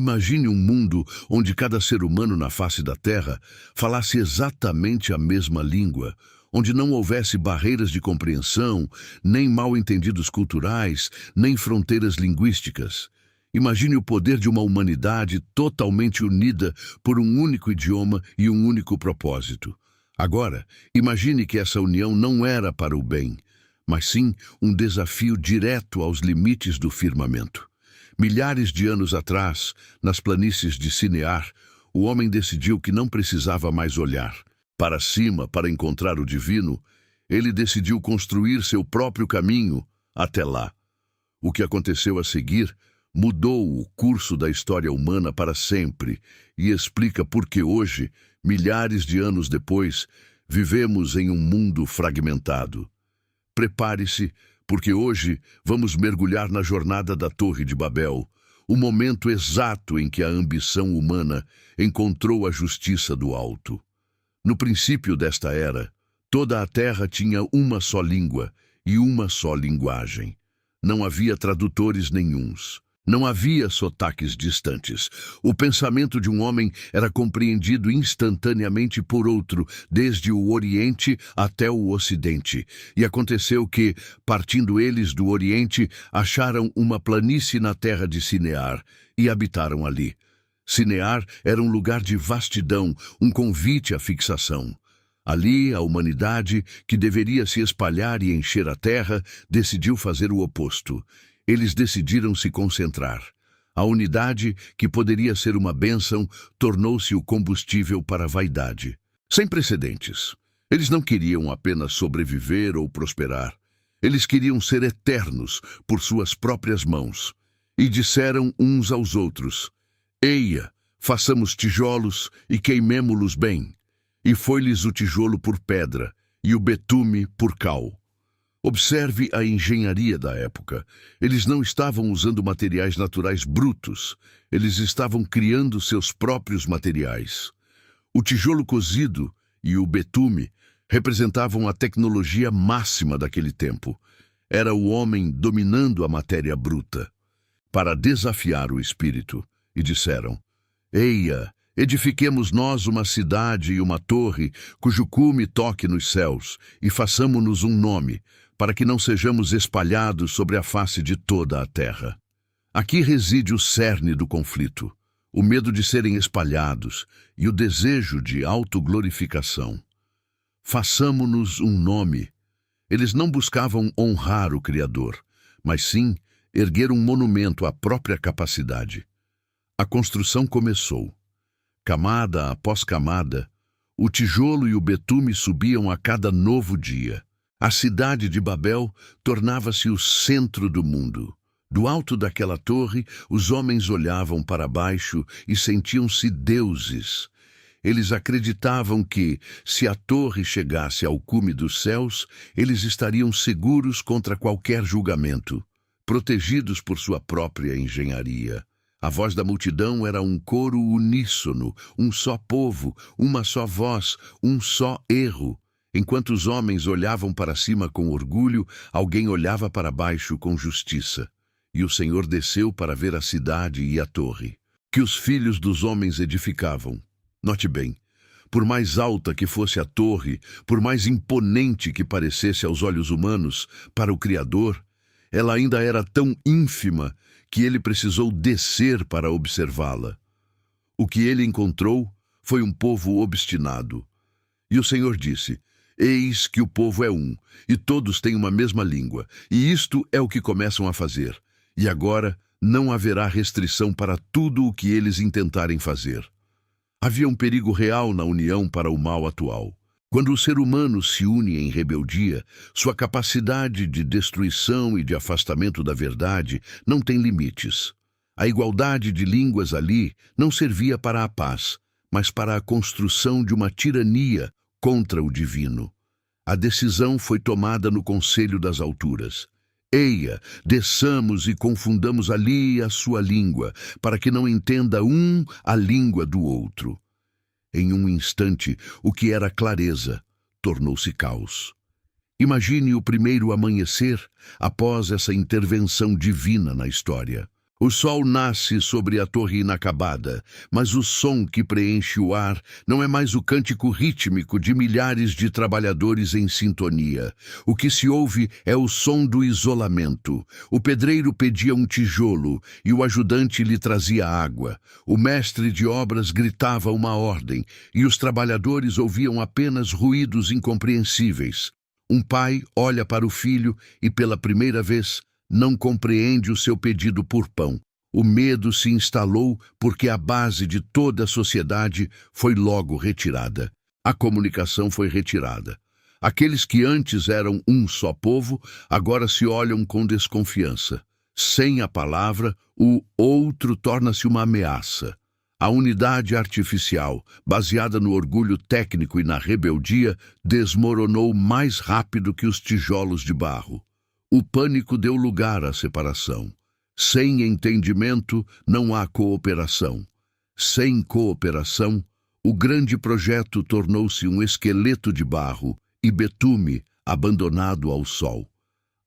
Imagine um mundo onde cada ser humano na face da Terra falasse exatamente a mesma língua, onde não houvesse barreiras de compreensão, nem mal-entendidos culturais, nem fronteiras linguísticas. Imagine o poder de uma humanidade totalmente unida por um único idioma e um único propósito. Agora, imagine que essa união não era para o bem, mas sim um desafio direto aos limites do firmamento. Milhares de anos atrás, nas planícies de Sinear, o homem decidiu que não precisava mais olhar para cima para encontrar o divino. Ele decidiu construir seu próprio caminho até lá. O que aconteceu a seguir mudou o curso da história humana para sempre e explica por que hoje, milhares de anos depois, vivemos em um mundo fragmentado. Prepare-se, porque hoje vamos mergulhar na jornada da Torre de Babel, o momento exato em que a ambição humana encontrou a justiça do alto. No princípio desta era, toda a terra tinha uma só língua e uma só linguagem. Não havia tradutores nenhuns. Não havia sotaques distantes. O pensamento de um homem era compreendido instantaneamente por outro, desde o Oriente até o Ocidente. E aconteceu que, partindo eles do Oriente, acharam uma planície na terra de Sinear e habitaram ali. Sinear era um lugar de vastidão, um convite à fixação. Ali, a humanidade, que deveria se espalhar e encher a terra, decidiu fazer o oposto. Eles decidiram se concentrar. A unidade, que poderia ser uma bênção, tornou-se o combustível para a vaidade. Sem precedentes. Eles não queriam apenas sobreviver ou prosperar. Eles queriam ser eternos por suas próprias mãos. E disseram uns aos outros: Eia, façamos tijolos e queimemo-los bem. E foi-lhes o tijolo por pedra e o betume por cal. Observe a engenharia da época. Eles não estavam usando materiais naturais brutos. Eles estavam criando seus próprios materiais. O tijolo cozido e o betume representavam a tecnologia máxima daquele tempo. Era o homem dominando a matéria bruta. Para desafiar o espírito, e disseram: Eia, edifiquemos nós uma cidade e uma torre, cujo cume toque nos céus, e façamo-nos um nome, para que não sejamos espalhados sobre a face de toda a terra. Aqui reside o cerne do conflito, o medo de serem espalhados e o desejo de autoglorificação. Façamo-nos um nome. Eles não buscavam honrar o Criador, mas sim erguer um monumento à própria capacidade. A construção começou. Camada após camada, o tijolo e o betume subiam a cada novo dia. A cidade de Babel tornava-se o centro do mundo. Do alto daquela torre, os homens olhavam para baixo e sentiam-se deuses. Eles acreditavam que, se a torre chegasse ao cume dos céus, eles estariam seguros contra qualquer julgamento, protegidos por sua própria engenharia. A voz da multidão era um coro uníssono, um só povo, uma só voz, um só erro. Enquanto os homens olhavam para cima com orgulho, alguém olhava para baixo com justiça. E o Senhor desceu para ver a cidade e a torre, que os filhos dos homens edificavam. Note bem, por mais alta que fosse a torre, por mais imponente que parecesse aos olhos humanos, para o Criador, ela ainda era tão ínfima que ele precisou descer para observá-la. O que ele encontrou foi um povo obstinado. E o Senhor disse: Eis que o povo é um, e todos têm uma mesma língua, e isto é o que começam a fazer. E agora não haverá restrição para tudo o que eles intentarem fazer. Havia um perigo real na união para o mal atual. Quando o ser humano se une em rebeldia, sua capacidade de destruição e de afastamento da verdade não tem limites. A igualdade de línguas ali não servia para a paz, mas para a construção de uma tirania contra o divino. A decisão foi tomada no Conselho das Alturas. Eia, desçamos e confundamos ali a sua língua, para que não entenda um a língua do outro. Em um instante, o que era clareza tornou-se caos. Imagine o primeiro amanhecer após essa intervenção divina na história. O sol nasce sobre a torre inacabada, mas o som que preenche o ar não é mais o cântico rítmico de milhares de trabalhadores em sintonia. O que se ouve é o som do isolamento. O pedreiro pedia um tijolo e o ajudante lhe trazia água. O mestre de obras gritava uma ordem e os trabalhadores ouviam apenas ruídos incompreensíveis. Um pai olha para o filho e, pela primeira vez, não compreende o seu pedido por pão. O medo se instalou porque a base de toda a sociedade foi logo retirada. A comunicação foi retirada. Aqueles que antes eram um só povo, agora se olham com desconfiança. Sem a palavra, o outro torna-se uma ameaça. A unidade artificial, baseada no orgulho técnico e na rebeldia, desmoronou mais rápido que os tijolos de barro. O pânico deu lugar à separação. Sem entendimento, não há cooperação. Sem cooperação, o grande projeto tornou-se um esqueleto de barro e betume abandonado ao sol.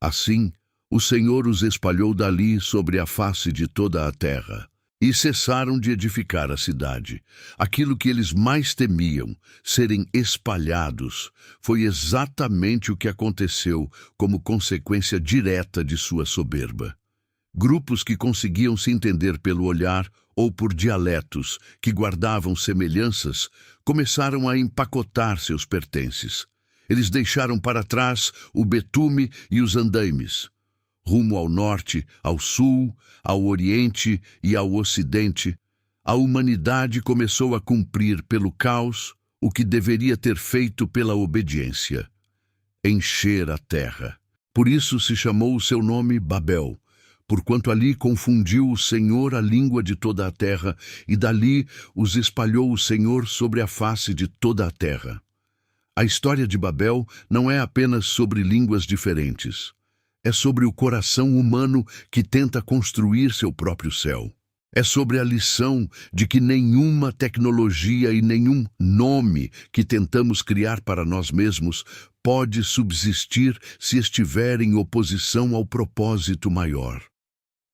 Assim, o Senhor os espalhou dali sobre a face de toda a terra. E cessaram de edificar a cidade. Aquilo que eles mais temiam, serem espalhados, foi exatamente o que aconteceu como consequência direta de sua soberba. Grupos que conseguiam se entender pelo olhar ou por dialetos que guardavam semelhanças, começaram a empacotar seus pertences. Eles deixaram para trás o betume e os andaimes. Rumo ao norte, ao sul, ao oriente e ao ocidente, a humanidade começou a cumprir pelo caos o que deveria ter feito pela obediência: encher a terra. Por isso se chamou o seu nome Babel, porquanto ali confundiu o Senhor a língua de toda a terra, e dali os espalhou o Senhor sobre a face de toda a terra. A história de Babel não é apenas sobre línguas diferentes. É sobre o coração humano que tenta construir seu próprio céu. É sobre a lição de que nenhuma tecnologia e nenhum nome que tentamos criar para nós mesmos pode subsistir se estiver em oposição ao propósito maior.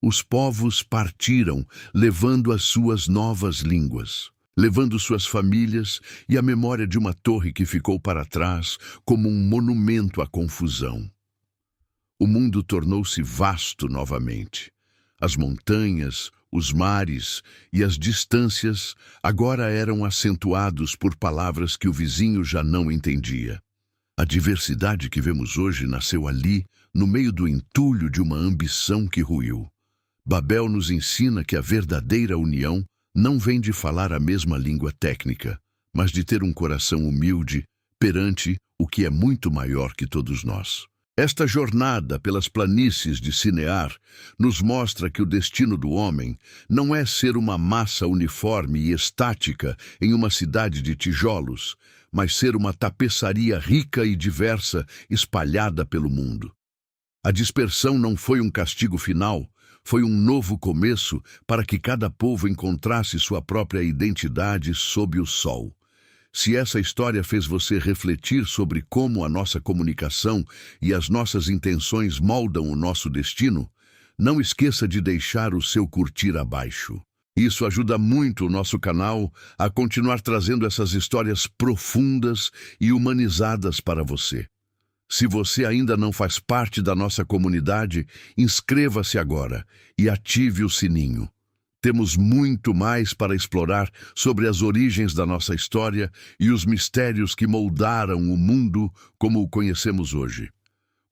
Os povos partiram, levando as suas novas línguas, levando suas famílias e a memória de uma torre que ficou para trás como um monumento à confusão. O mundo tornou-se vasto novamente. As montanhas, os mares e as distâncias agora eram acentuados por palavras que o vizinho já não entendia. A diversidade que vemos hoje nasceu ali, no meio do entulho de uma ambição que ruiu. Babel nos ensina que a verdadeira união não vem de falar a mesma língua técnica, mas de ter um coração humilde perante o que é muito maior que todos nós. Esta jornada pelas planícies de Sinear nos mostra que o destino do homem não é ser uma massa uniforme e estática em uma cidade de tijolos, mas ser uma tapeçaria rica e diversa espalhada pelo mundo. A dispersão não foi um castigo final, foi um novo começo para que cada povo encontrasse sua própria identidade sob o sol. Se essa história fez você refletir sobre como a nossa comunicação e as nossas intenções moldam o nosso destino, não esqueça de deixar o seu curtir abaixo. Isso ajuda muito o nosso canal a continuar trazendo essas histórias profundas e humanizadas para você. Se você ainda não faz parte da nossa comunidade, inscreva-se agora e ative o sininho. Temos muito mais para explorar sobre as origens da nossa história e os mistérios que moldaram o mundo como o conhecemos hoje.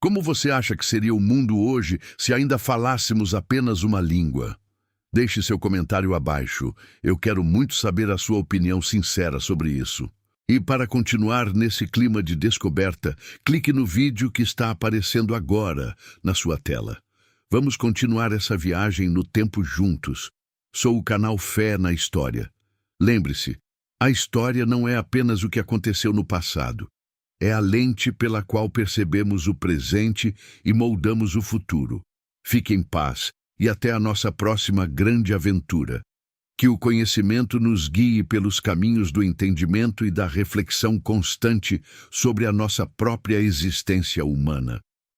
Como você acha que seria o mundo hoje se ainda falássemos apenas uma língua? Deixe seu comentário abaixo. Eu quero muito saber a sua opinião sincera sobre isso. E para continuar nesse clima de descoberta, clique no vídeo que está aparecendo agora na sua tela. Vamos continuar essa viagem no tempo juntos. Sou o canal Fé na História. Lembre-se, a história não é apenas o que aconteceu no passado. É a lente pela qual percebemos o presente e moldamos o futuro. Fique em paz e até a nossa próxima grande aventura. Que o conhecimento nos guie pelos caminhos do entendimento e da reflexão constante sobre a nossa própria existência humana.